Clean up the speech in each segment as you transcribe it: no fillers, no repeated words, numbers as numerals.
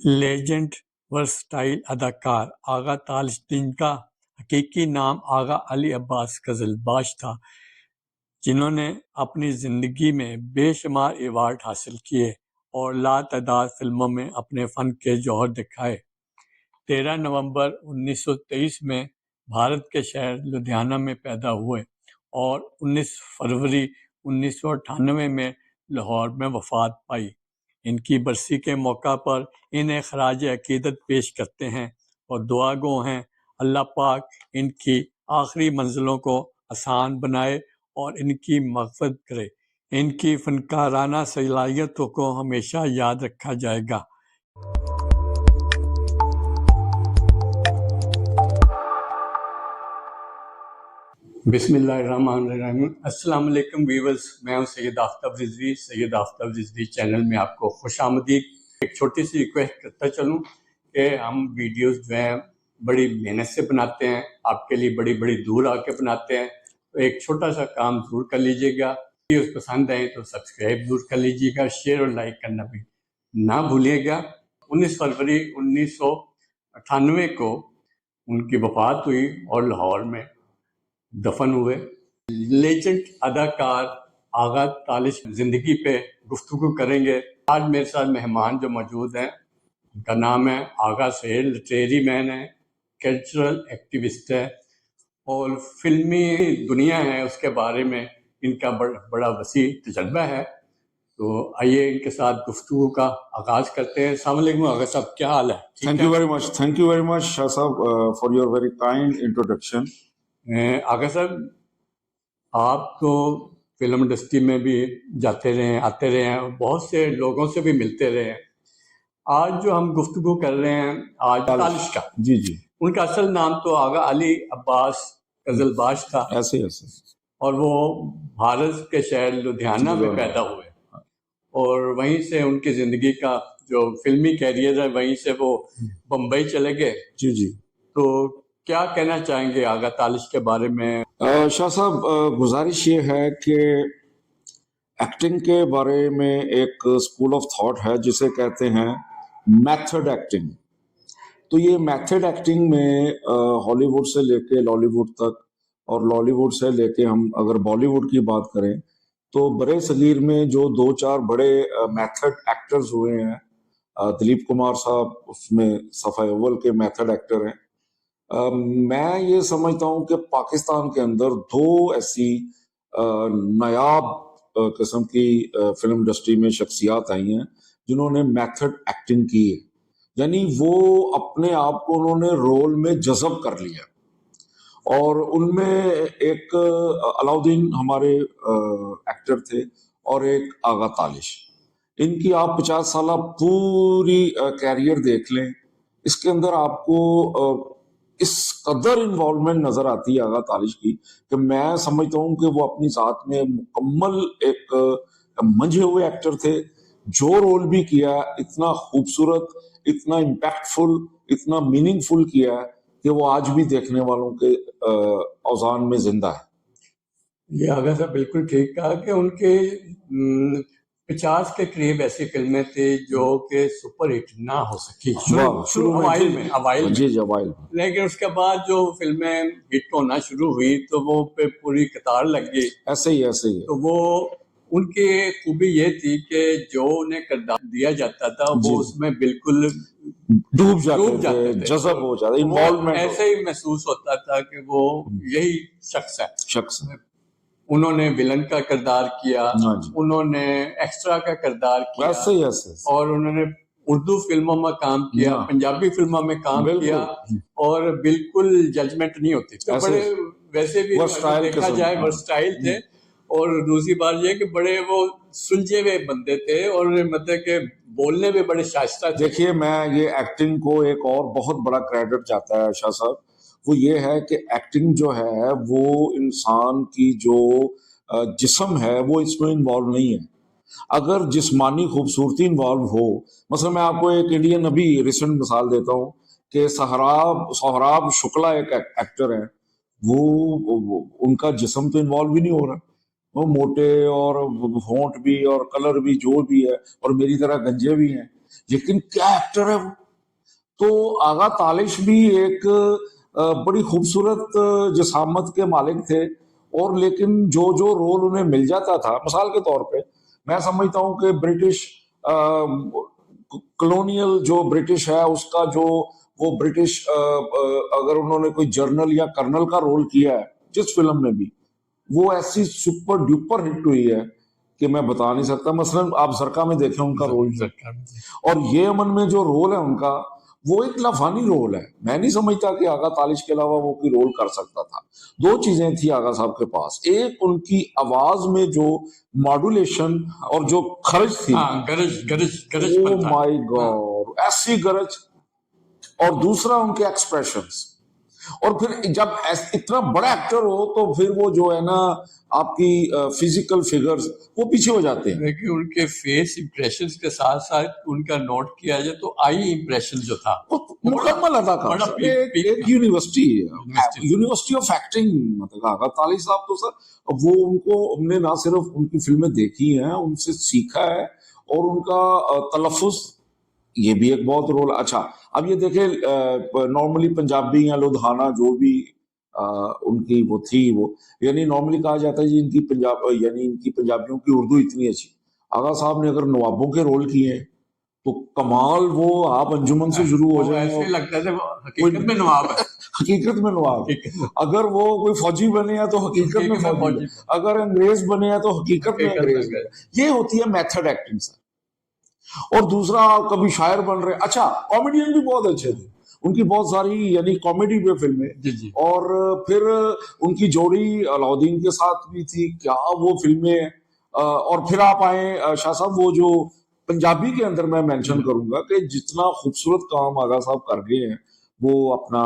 Legend versatile अदाकार आगा तालिश, जिनका हकीकी नाम आगा अली अब्बास कजलबाश था, जिन्होंने अपनी जिंदगी में बेशुमार अवार्ड हासिल किए और लातादाद फिल्मों में अपने फन के जौहर दिखाए। 13 नवंबर 1923 में भारत के शहर लुधियाना में पैदा हुए और 19 फरवरी 1998 में लाहौर में वफात पाई। इनकी बरसी के मौका पर इन्हें खराज अकीदत पेश करते हैं और दुआ गो हैं अल्लाह पाक इनकी आखिरी मंजिलों को आसान बनाए और इनकी मग़फ़िरत करे। इनकी फ़नकाराना सलाहियतों को हमेशा याद रखा जाएगा। बिस्मिल्लाहिर्रहमानिर्रहीम। अस्सलाम वालेकुम व्यूअर्स, मैं हूं सैयद आफ्ताब रिजवी। सैयद आफ्ताब रिजवी चैनल में आपको खुशामदीद। एक छोटी सी रिक्वेस्ट करता चलूं कि हम वीडियोस जो हैं बड़ी मेहनत से बनाते हैं, आपके लिए बड़ी बड़ी दूर आके बनाते हैं, तो एक छोटा सा काम ज़रूर कर लीजिएगा। वीडियोस पसंद आए तो सब्सक्राइब ज़रूर कर लीजिएगा, शेयर और लाइक करना भी ना भूलिएगा। 19 फरवरी 1998 को उनकी वफात हुई और लाहौर में दफन हुए। लेजेंड अदाकार आगा तालिश जिंदगी पे गुफ्तगू करेंगे। आज मेरे साथ मेहमान जो मौजूद हैं, उनका नाम है आगा सहेल। लिटरेरी मैन है, कल्चरल एक्टिविस्ट है और फिल्मी दुनिया है उसके बारे में इनका बड़ा वसी तजर्बा है। तो आइए इनके साथ गुफ्तगू का आगाज करते हैं। अस्सलाम वालेकुम आगा साहब, क्या हाल है? Thank you very much Shah sahab for your very kind introduction. Agha साहब, आप तो फिल्म इंडस्ट्री में भी जाते रहे हैं, आते रहे हैं और बहुत से लोगों से भी मिलते रहे हैं। आज जो हम गुफ्तगू कर रहे हैं आज तालिश का, जी, उनका असल नाम तो आगा अली अब्बास कजलबाश था। ऐसे और वो भारत के शहर लुधियाना में पैदा हुए और वहीं से उनकी जिंदगी का जो फिल्मी कैरियर है वहीं से वो बम्बई चले गए। जी। तो क्या कहना चाहेंगे आगा तालिश के बारे में? शाह साहब, गुजारिश ये है कि एक्टिंग के बारे में एक स्कूल ऑफ थॉट है जिसे कहते हैं मेथड एक्टिंग। तो ये मेथड एक्टिंग में हॉलीवुड से लेके लॉलीवुड तक और लॉलीवुड से लेके हम अगर बॉलीवुड की बात करें तो बड़े सगीर में जो दो चार बड़े मेथड एक्टर्स हुए हैं, दिलीप कुमार साहब उसमें सफ़ा अव्वल के मेथड एक्टर हैं। मैं ये समझता हूँ कि पाकिस्तान के अंदर दो ऐसी नायाब किस्म की फिल्म इंडस्ट्री में शख्सियात आई हैं जिन्होंने मेथड एक्टिंग की है, यानी वो अपने आप को उन्होंने रोल में जज़ब कर लिया। और उनमें एक अलाउद्दीन हमारे एक्टर थे और एक आगा तालिश। इनकी आप 50 साल पूरी कैरियर देख लें, इसके अंदर आपको इस कदर इन्वॉल्वमेंट नजर आती है आगा तालिश की कि मैं समझता हूं कि वो अपनी जात में मुकम्मल एक मंझे हुए एक्टर थे। जो रोल भी किया इतना खूबसूरत, इतना इम्पैक्टफुल, इतना मीनिंगफुल किया है कि वो आज भी देखने वालों के औजान में जिंदा है। ये आगा साहब बिल्कुल ठीक कहा कि उनके 50 के करीब ऐसी फिल्में थी जो कि सुपर हिट ना हो सकी शुरू में, लेकिन उसके बाद जो फिल्में हिट होना शुरू हुई तो वो पे पूरी कतार लग गई। ऐसे ही तो वो उनकी खूबी ये थी कि जो उन्हें किरदार दिया जाता था वो उसमें बिल्कुल डूब जाते थे, जज़ब हो जाते, इन्वॉल्वमेंट ऐसे ही महसूस होता था कि वो यही शख्स है। उन्होंने विलन का किरदार किया, उन्होंने एक्स्ट्रा का किरदार किया, ऐसे और उन्होंने उर्दू फिल्मों में काम किया, पंजाबी फिल्मों में काम किया और बिल्कुल जजमेंट नहीं होती। तो बड़े वैसे भी देखा जाए वर्सटाइल थे। और दूसरी बात यह कि बड़े वो सुलझे हुए बंदे थे और मतलब के बोलने में बड़े शाइस्ता थे। देखिए, मैं ये एक्टिंग को एक और बहुत बड़ा क्रेडिट जाता है शाह साहब, वो ये है कि एक्टिंग जो है वो इंसान की जो जिस्म है वो इसमें इन्वॉल्व नहीं है। अगर जिस्मानी खूबसूरती इन्वॉल्व हो, मतलब मैं आपको एक इंडियन अभी रिसेंट मिसाल देता हूँ कि सोहराब शुक्ला एक एक्टर है, वो उनका जिस्म तो इन्वॉल्व ही नहीं हो रहा। वो मोटे और होंठ भी और कलर भी जो भी है और मेरी तरह गंजे भी हैं, लेकिन क्या एक्टर है वो। तो आगा तालिश भी एक बड़ी खूबसूरत जसामत के मालिक थे। और लेकिन जो जो रोल उन्हें मिल जाता था, मिसाल के तौर पे मैं समझता हूं कि ब्रिटिश कॉलोनियल जो ब्रिटिश है उसका जो वो ब्रिटिश अगर उन्होंने कोई जर्नल या कर्नल का रोल किया है जिस फिल्म में भी, वो ऐसी सुपर डुपर हिट हुई है कि मैं बता नहीं सकता। मसलन आप जरका में देखें उनका रोल जो, और ये अमन में जो रोल है उनका, वो एक लाफानी रोल है। मैं नहीं समझता कि आगा तालिश के अलावा वो कोई रोल कर सकता था। दो चीजें थी आगा साहब के पास, एक उनकी आवाज में जो मॉड्यूलेशन और जो खर्च थी, हाँ, गरज गरज गरज ओ बनता है। माय हाँ, गॉड, ऐसी गरज। और दूसरा उनके एक्सप्रेशंस। और फिर जब इतना बड़ा एक्टर हो तो फिर वो जो है ना आपकी फिजिकल फिगर्स वो पीछे हो जाते हैं। देखिए उनके फेस इंप्रेशंस के साथ साथ उनका नोट किया जाए तो आई इंप्रेशन जो था वो वो मुकम्मल अदाकार बड़ा सर, पीक एक पीक एक यूनिवर्सिटी है, यूनिवर्सिटी। University of acting. मतलब आगा तालिश साहब तो सर वो, उनको हमने ना सिर्फ उनकी फिल्में देखी हैं, उनसे सीखा है। और उनका तलफ़ुज़, ये भी एक बहुत रोल। अच्छा, अब ये देखे नॉर्मली पंजाबी या लुधियाना जो भी अ, उनकी वो थी, वो यानी नॉर्मली कहा जाता है जी इनकी पंजाब यानी इनकी पंजाबियों की उर्दू इतनी अच्छी। आगा साहब ने अगर नवाबों के रोल किए हैं तो कमाल, वो आप अंजुमन से शुरू हो वो जाए ऐसे और लगता था वो कोई हकीकत में नवाब है। हकीकत में नवाब है। हकीकत में अगर वो कोई फौजी बने हैं तो हकीकत में फौजी है, फौजी अगर अंग्रेज बने हैं तो हकीकत में हकीकत में अंग्रेज गए। है। ये होती है मेथड एक्टिंग सर। और दूसरा, कभी शायर बन रहे, अच्छा कॉमेडियन भी बहुत अच्छे थे उनकी, बहुत सारी यानी कॉमेडी पे फिल्में। जी जी। और फिर उनकी जोड़ी अलाउद्दीन के साथ भी थी, क्या वो फिल्में। और फिर आप आए शाह साहब, वो जो पंजाबी के अंदर मैं मेंशन करूंगा कि जितना खूबसूरत काम आगा साहब कर गए हैं, वो अपना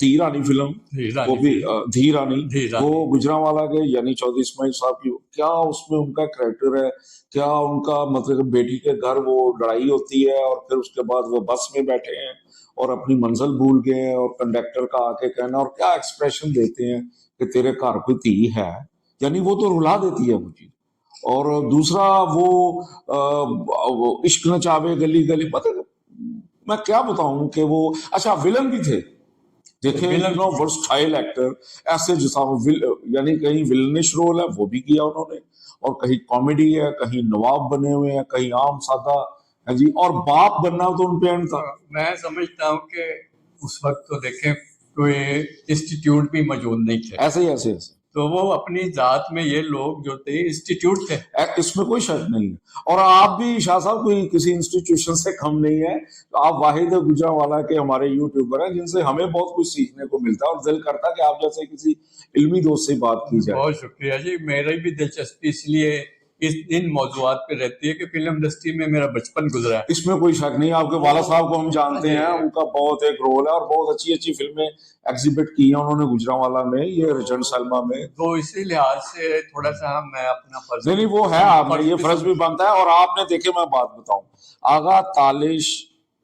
धी रानी फिल्म, वो धीरानी भी फिल्म, धी रानी, वो धीरानी। गुजरांवाला के यानी चौधरी इस्माइल साहब की, क्या उसमें उनका कैरेक्टर है, क्या उनका मतलब बेटी के घर वो लड़ाई होती है और फिर उसके बाद वो बस में बैठे हैं और अपनी मंजिल भूल गए हैं और कंडक्टर का आके कहना, और क्या एक्सप्रेशन देते हैं कि तेरे घर कोई धी है, यानी वो तो रुला देती है मुझे। और दूसरा वो इश्क नचावे गली गली, पता है, मैं क्या बताऊं कि वो, अच्छा विलन भी थे देखे, विलन वर्सटाइल एक्टर, ऐसे जैसा यानी कहीं विलनिश रोल है वो भी किया उन्होंने, और कहीं कॉमेडी है, कहीं नवाब बने हुए हैं, कहीं आम सादा है जी, और बाप बनना तो उन पे एंड था। मैं समझता हूँ कि उस वक्त तो देखें कोई इंस्टीट्यूट भी मौजूद नहीं थे, ऐसे ही ऐसे ऐसे तो वो अपनी जात में ये लोग जो थे इंस्टीट्यूट थे। इसमें कोई शक नहीं है। और आप भी शाह साहब कोई किसी इंस्टीट्यूशन से कम नहीं है। तो आप वाहिद गुजरांवाला के हमारे यूट्यूबर हैं जिनसे हमें बहुत कुछ सीखने को मिलता है, और दिल करता है कि आप जैसे किसी इल्मी दोस्त से बात की जाए। बहुत शुक्रिया जी, मेरी भी दिलचस्पी इसलिए इन मौजूदात पे रहती है कि फिल्म इंडस्ट्री में मेरा बचपन गुजरा है। इसमें कोई शक नहीं। आपके वाला साहब को हम जानते जी। हैं, उनका बहुत एक रोल है और बहुत अच्छी अच्छी फिल्में एग्जिबिट की हैं उन्होंने गुजरांवाला में, ये रजन सलमा में। तो इसी लिहाज से थोड़ा सा मैं अपना फर्ज नहीं नहीं, वो है, आपने ये फर्ज भी बनता है। और आपने देखे, मैं बात बताऊं, आगा तालिश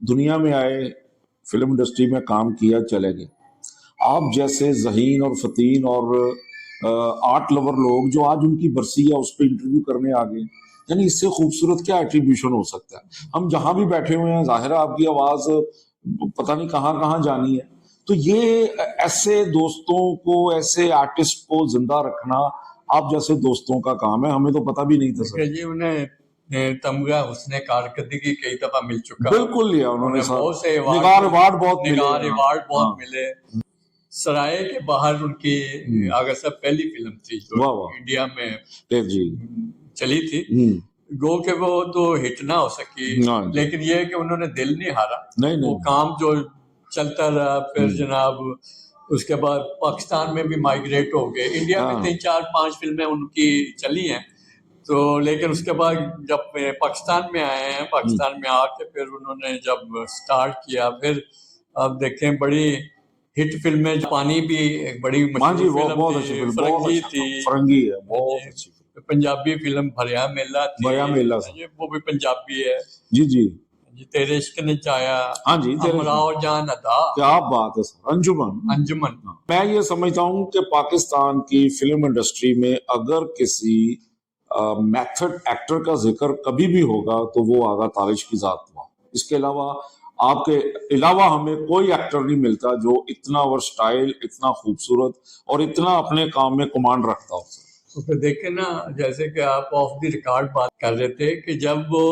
दुनिया में आए, फिल्म इंडस्ट्री में काम किया, चले गए। आप जैसे जहीन और फतीन और आर्ट लवर लोग जो आज उनकी बरसी है उस पर इंटरव्यू करने आ गए, यानी इससे खूबसूरत क्या एट्रीब्यूशन हो सकता है। हम जहां भी बैठे हुए हैं, जाहिर है आपकी आवाज पता नहीं कहाँ कहाँ जानी है। तो ये ऐसे दोस्तों को, ऐसे आर्टिस्ट को जिंदा रखना आप जैसे दोस्तों का काम है, हमें तो पता भी नहीं था सर। जी। उन्हें तमगा हुस्ने कारकर्दगी कई दफा मिल चुका, बिल्कुल लिया उन्होंने उन्हें सर, बहुत से निगार अवार्ड बहुत मिले। निगार अवार्ड बहुत हाँ, मिले। सराय के बाहर उनकी अगर सब पहली फिल्म थी जो वाह वाह, इंडिया में जी, चली थी। गो के वो तो हिट ना हो सकी, हाँ जी, लेकिन ये है कि उन्होंने दिल नहीं हारा। नहीं वो नहीं, काम जो चलता रहा, फिर जनाब उसके बाद पाकिस्तान में भी माइग्रेट हो गए। इंडिया में हाँ 3 4 5 फिल्में उनकी चली हैं, तो लेकिन उसके बाद जब पाकिस्तान में आए हैं, पाकिस्तान में आके फिर उन्होंने जब स्टार्ट किया, फिर अब देखें बड़ी हिट फिल्में, जापानी भी एक बड़ी हाँ जी, मशहूर वो फिल्म बहुत थी, अच्छी फिल्म, बहुत फरंगी अच्छा थी। फरंगी है, बहुत जी। अच्छी फिल्म, पंजाबी फिल्म भरिया मेला थी, बया मेला सर, ये वो भी पंजाबी है। जी जी, जी, तेरे इश्क ने चाया, हाँ जी, तेरे अमराव जान अदा, क्या बात है सर, अंजुमन। अंजुमन। हाँ। मैं ये समझता हूँ कि पाकिस्तान की फिल्म इंडस्ट्री में अगर किसी मेथड एक्टर का जिक्र कभी भी होगा तो वो आगा तालिश की जात हुआ। इसके अलावा आपके अलावा हमें कोई एक्टर नहीं मिलता जो इतना वर्सटाइल, इतना खूबसूरत और इतना अपने काम में कमांड रखता हो। तो फिर देखे ना, जैसे कि आप ऑफ द रिकॉर्ड बात कर रहे थे कि जब वो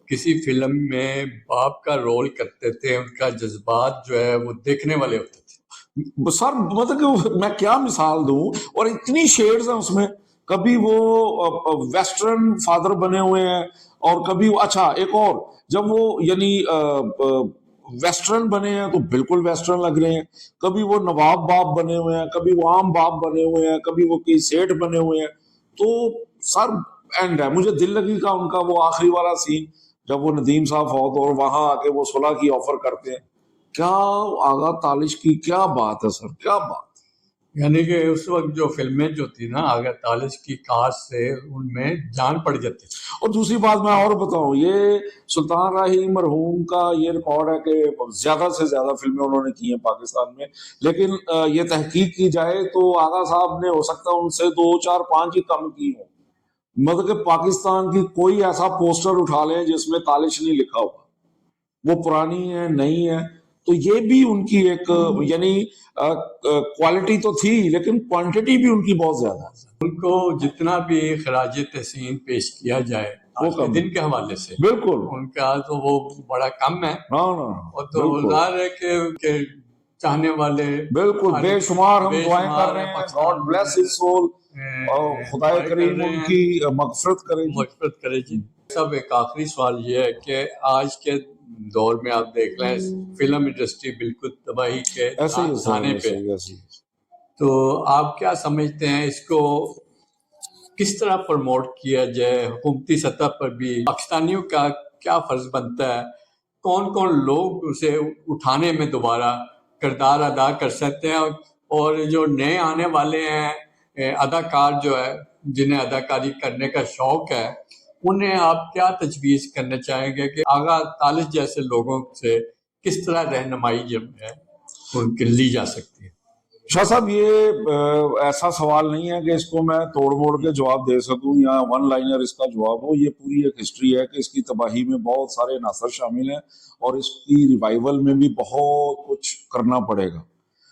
किसी फिल्म में बाप का रोल करते थे, उनका जज्बात जो है वो देखने वाले होते थे। सर मतलब कि मैं क्या मिसाल दूं, और इतनी शेड्स हैं उसमें। कभी वो वेस्टर्न फादर बने हुए हैं, और कभी अच्छा एक और, जब वो यानी वेस्टर्न बने हैं तो बिल्कुल वेस्टर्न लग रहे हैं। कभी वो नवाब बाप बने हुए हैं, कभी वो आम बाप बने हुए हैं, कभी वो कोई सेठ बने हुए हैं। तो सर एंड है, मुझे दिल लगी का उनका वो आखिरी वाला सीन, जब वो नदीम साहब फौत और वहां आके वो सुलह की ऑफर करते हैं। क्या आगा तालिश की क्या बात है सर, क्या बात। यानी कि उस वक्त जो फिल्में जो थी ना, आगा तालिश की काश से उनमें जान पड़ जाती थी। और दूसरी बात मैं और बताऊं, ये सुल्तान राही मरहूम का ये रिकॉर्ड है कि ज्यादा से ज्यादा फिल्में उन्होंने की हैं पाकिस्तान में, लेकिन ये तहकीक की जाए तो आगा साहब ने हो सकता है उनसे 2 4 5 ही कम की हो। मतलब कि पाकिस्तान की कोई ऐसा पोस्टर उठा लें जिसमें तालिश नहीं लिखा हुआ, वो पुरानी है नई है। तो ये भी उनकी एक यानी क्वालिटी तो थी, लेकिन क्वांटिटी भी उनकी बहुत ज्यादा है। उनको जितना भी खराज तहसीन पेश किया जाए वो आज के कम दिन के हवाले से, बिल्कुल उनका तो वो बड़ा कम है। ना ना और तो बिल्कुल जाहिर है कि चाहने वाले बिल्कुल बेशुमार हम दुआएं कर बेशुमार रहे हैं, हैं, पाकिस्तान गॉड ब्लेस में हिज सोल, और खुदाए दुआएं कर करीम रहे हैं, उनकी मगफरत करे जी। मगफरत करे जी। सब एक आखिरी सवाल ये है कि आज के दौर में आप देख लें, फिल्म इंडस्ट्री बिल्कुल तबाही के ऐसे ही है सर, दाने पे। ऐसे ही ऐसे ही। तो आप क्या समझते हैं, इसको किस तरह प्रमोट किया जाए? हुकूमती सतह पर भी पाकिस्तानियों का क्या फर्ज बनता है? कौन कौन लोग उसे उठाने में दोबारा किरदार अदा कर सकते हैं? और जो नए आने वाले हैं अदाकार जो है, जिन्हें अदाकारी करने का शौक है, उन्हें आप क्या तजवीज़ करना चाहेंगे कि आगा तालिश जैसे लोगों से किस तरह रहनुमाई जो है उनकी ली जा सकती है? शाह साहब, ये ऐसा सवाल नहीं है कि इसको मैं तोड़ मोड़ के जवाब दे सकूं या वन लाइनर इसका जवाब हो। ये पूरी एक हिस्ट्री है कि इसकी तबाही में बहुत सारे नासर शामिल हैं, और इसकी रिवाइवल में भी बहुत कुछ करना पड़ेगा।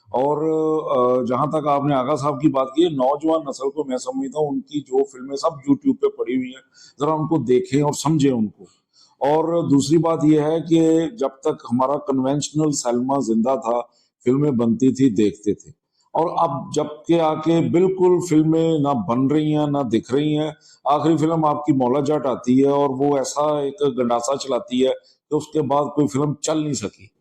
और जहां तक आपने आगा साहब की बात की है, नौजवान नस्ल को मैं समझता हूँ उनकी जो फिल्में सब यूट्यूब पे पड़ी हुई हैं, जरा उनको देखें और समझें उनको। और दूसरी बात यह है कि जब तक हमारा कन्वेंशनल सैलमा जिंदा था, फिल्में बनती थी, देखते थे। और अब जब के आके बिल्कुल फिल्में ना बन रही हैं ना दिख रही हैं। आखिरी फिल्म आपकी मौला जट आती है और वो ऐसा एक गंडासा चलाती है कि उसके बाद कोई फिल्म चल नहीं सकी।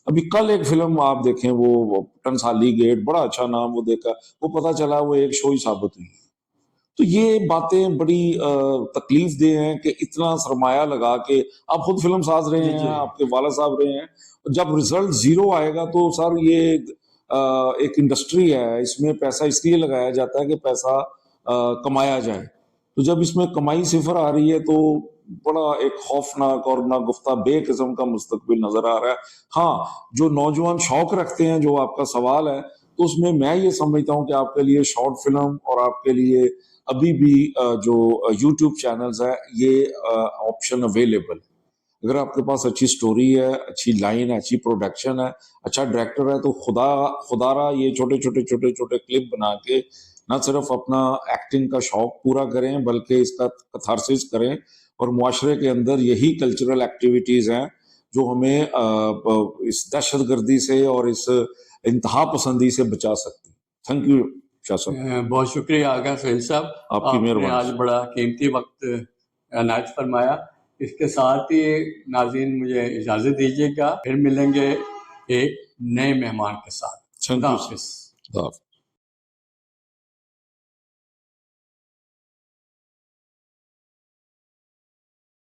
अभी कल एक फिल्म आप देखें, वो टंसाली गेट, बड़ा अच्छा नाम वो देखा, वो पता चला वो एक शो ही साबित हुई। तो ये बातें बड़ी तकलीफ दे हैं कि इतना सरमाया लगा के आप खुद फिल्म साज रहे जी हैं, जी। आपके वाला साहब रहे हैं, जब रिजल्ट जीरो आएगा तो सर ये एक इंडस्ट्री है, इसमें पैसा इसलिए लगाया जाता है कि पैसा कमाया जाए। तो जब इसमें कमाई सिफर आ रही है तो बड़ा एक खौफनाक और ना गुफ्ता बे किस्म का मुस्तकबिल नजर आ रहा है। हाँ, जो नौजवान शौक रखते हैं, जो आपका सवाल है, तो उसमें मैं ये समझता हूँ कि आपके लिए शॉर्ट फिल्म और आपके लिए अभी भी जो यूट्यूब चैनल्स है, ये ऑप्शन अवेलेबल है। अगर आपके पास अच्छी स्टोरी है, अच्छी लाइन है, अच्छी प्रोडक्शन है, अच्छा डायरेक्टर है, तो खुदारा ये छोटे छोटे छोटे छोटे क्लिप बना के न सिर्फ अपना एक्टिंग का शौक पूरा करें, बल्कि इसका कथारसिस करें। और मुआशरे के अंदर यही कल्चरल एक्टिविटीज हैं जो हमें इस दहशतगर्दी से और इस इंतहा पसंदी से बचा सकती। थैंक यू शाह साहब, बहुत शुक्रिया आगा सुहेल साहब, आपकी आपने मेहरबानी। आज बड़ा कीमती वक्त अनायत फरमाया। इसके साथ ही नाज़रीन मुझे इजाज़त दीजिएगा, फिर मिलेंगे एक नए मेहमान के साथ। थैंक खुदा यू हाफिज़। सर।